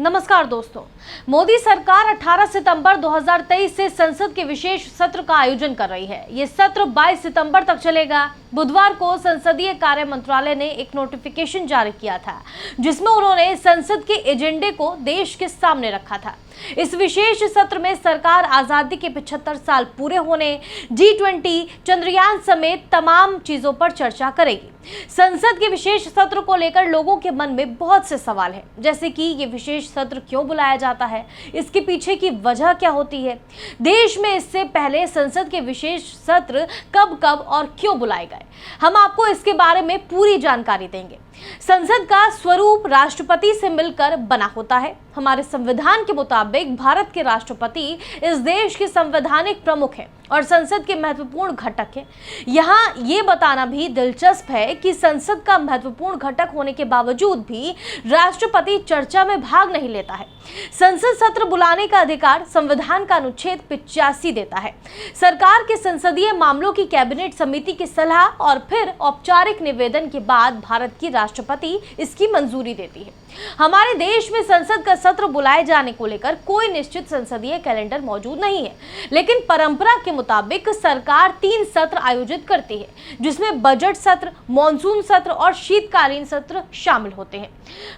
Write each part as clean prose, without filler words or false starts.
नमस्कार दोस्तों, मोदी सरकार 18 सितंबर 2023 से संसद के विशेष सत्र का आयोजन कर रही है। ये सत्र 22 सितंबर तक चलेगा। बुधवार को संसदीय कार्य मंत्रालय ने एक नोटिफिकेशन जारी किया था, जिसमें उन्होंने संसद के एजेंडे को देश के सामने रखा था। इस विशेष सत्र में सरकार आजादी के 75 साल पूरे होने, G20, चंद्रयान समेत तमाम चीजों पर चर्चा करेगी। संसद के विशेष सत्र को लेकर लोगों के मन में बहुत से सवाल हैं, जैसे कि ये विशेष सत्र क्यों बुलाया जाता है, इसके पीछे की वजह क्या होती है, देश में इससे पहले संसद के विशेष सत्र कब कब और क्यों बुलाए गए। हम आपको इसके बारे में पूरी जानकारी देंगे। संसद का स्वरूप राष्ट्रपति से मिलकर बना होता है। हमारे संविधान के मुताबिक भारत के राष्ट्रपति इस देश के संवैधानिक प्रमुख हैं और संसद के महत्वपूर्ण घटक हैं। यहाँ ये बताना भी दिलचस्प है कि संसद का महत्वपूर्ण घटक होने के बावजूद भी राष्ट्रपति चर्चा में भाग नहीं लेता है। संसद सत्र बुलाने का अधिकार संविधान का अनुच्छेद 85 देता है। सरकार के संसदीय मामलों की कैबिनेट समिति की सलाह और फिर औपचारिक निवेदन के बाद भारत की राष्ट्रपति इसकी मंजूरी देती है। हमारे देश में संसद का सत्र बुलाए जाने को लेकर कोई निश्चित संसदीय कैलेंडर मौजूद नहीं है, लेकिन परंपरा के मुताबिक सरकार 3 सत्र आयोजित करती है, जिसमें बजट सत्र, मॉनसून सत्र और शीतकालीन सत्र शामिल होते हैं।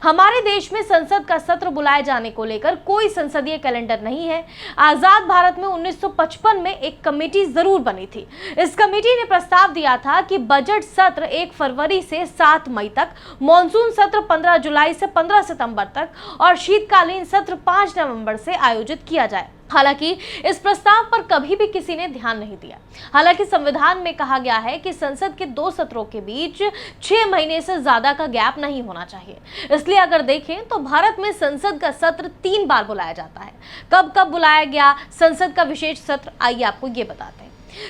हमारे देश में संसद का सत्र बुलाए जाने को लेकर कोई संसदीय कैलेंडर नहीं है। आजाद भारत में 1955 में एक कमेटी जरूर बनी थी। इस कमेटी ने प्रस्ताव दिया था कि बजट सत्र 1 फरवरी से 7 मई तक, मॉनसून सत्र 15 जुलाई से 15 सितंबर तक और शीतकालीन सत्र 5 नवंबर से आयोजित किया जाए। हालांकि इस प्रस्ताव पर कभी भी किसी ने ध्यान नहीं दिया। हालांकि संविधान में कहा गया है कि संसद के 2 सत्रों के बीच 6 महीने से ज्यादा का गैप नहीं होना चाहिए। इसलिए अगर देखें तो भारत में संसद का सत्र 3 बार बुलाया जाता है। कब कब बुलाया गया संसद का विशेष सत्र, आइए आपको ये बताते हैं।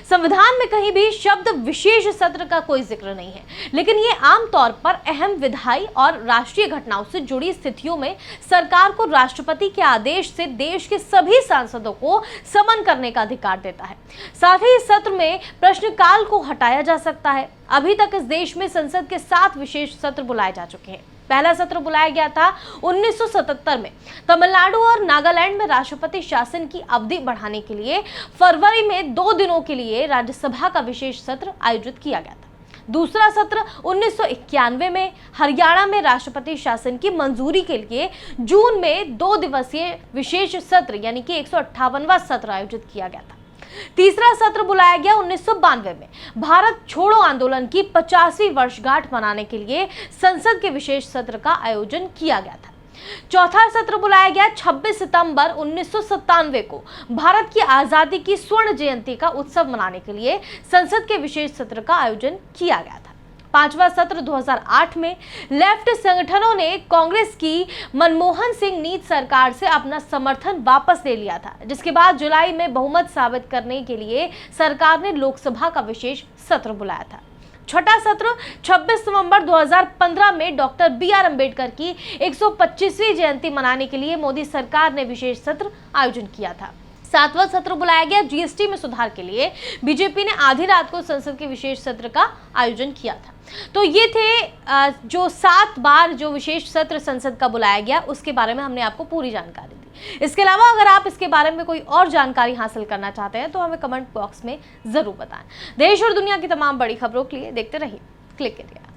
संविधान में कहीं भी शब्द विशेष सत्र का कोई जिक्र नहीं है, लेकिन ये आमतौर पर अहम विधायी और राष्ट्रीय घटनाओं से जुड़ी स्थितियों में सरकार को राष्ट्रपति के आदेश से देश के सभी सांसदों को समन करने का अधिकार देता है। साथ ही इस सत्र में प्रश्नकाल को हटाया जा सकता है। अभी तक इस देश में संसद के 7 विशेष सत्र बुलाए जा चुके हैं। पहला सत्र बुलाया गया था 1977 में। तमिलनाडु और नागालैंड में राष्ट्रपति शासन की अवधि बढ़ाने के लिए फरवरी में 2 दिनों के लिए राज्यसभा का विशेष सत्र आयोजित किया गया था। दूसरा सत्र 1991 में हरियाणा में राष्ट्रपति शासन की मंजूरी के लिए जून में 2 दिवसीय विशेष सत्र यानी कि 158वां सत्र आयोजित किया गया था। तीसरा सत्र बुलाया गया 1992 में भारत छोड़ो आंदोलन की 50वीं वर्षगांठ मनाने के लिए संसद के विशेष सत्र का आयोजन किया गया था। चौथा सत्र बुलाया गया 26 सितंबर 1997 को भारत की आजादी की स्वर्ण जयंती का उत्सव मनाने के लिए संसद के विशेष सत्र का आयोजन किया गया था। 5वां सत्र 2008 में लेफ्ट संगठनों ने कांग्रेस की मनमोहन सिंह नीति सरकार से अपना समर्थन वापस ले लिया था, जिसके बाद जुलाई में बहुमत साबित करने के लिए सरकार ने लोकसभा का विशेष सत्र बुलाया था। छठा सत्र 26 नवंबर 2015 में डॉक्टर BR अम्बेडकर की 125वीं जयंती मनाने के लिए मोदी सरकार ने विशेष सत्र आयोजन किया था। 7वां सत्र बुलाया गया GST में सुधार के लिए। बीजेपी ने आधी रात को संसद के विशेष सत्र का आयोजन किया था। तो ये थे जो 7 बार जो विशेष सत्र संसद का बुलाया गया, उसके बारे में हमने आपको पूरी जानकारी दी। इसके अलावा अगर आप इसके बारे में कोई और जानकारी हासिल करना चाहते हैं तो हमें कमेंट बॉक्स में जरूर बताएं। देश और दुनिया की तमाम बड़ी खबरों के लिए देखते रहिए क्लिक इंडिया।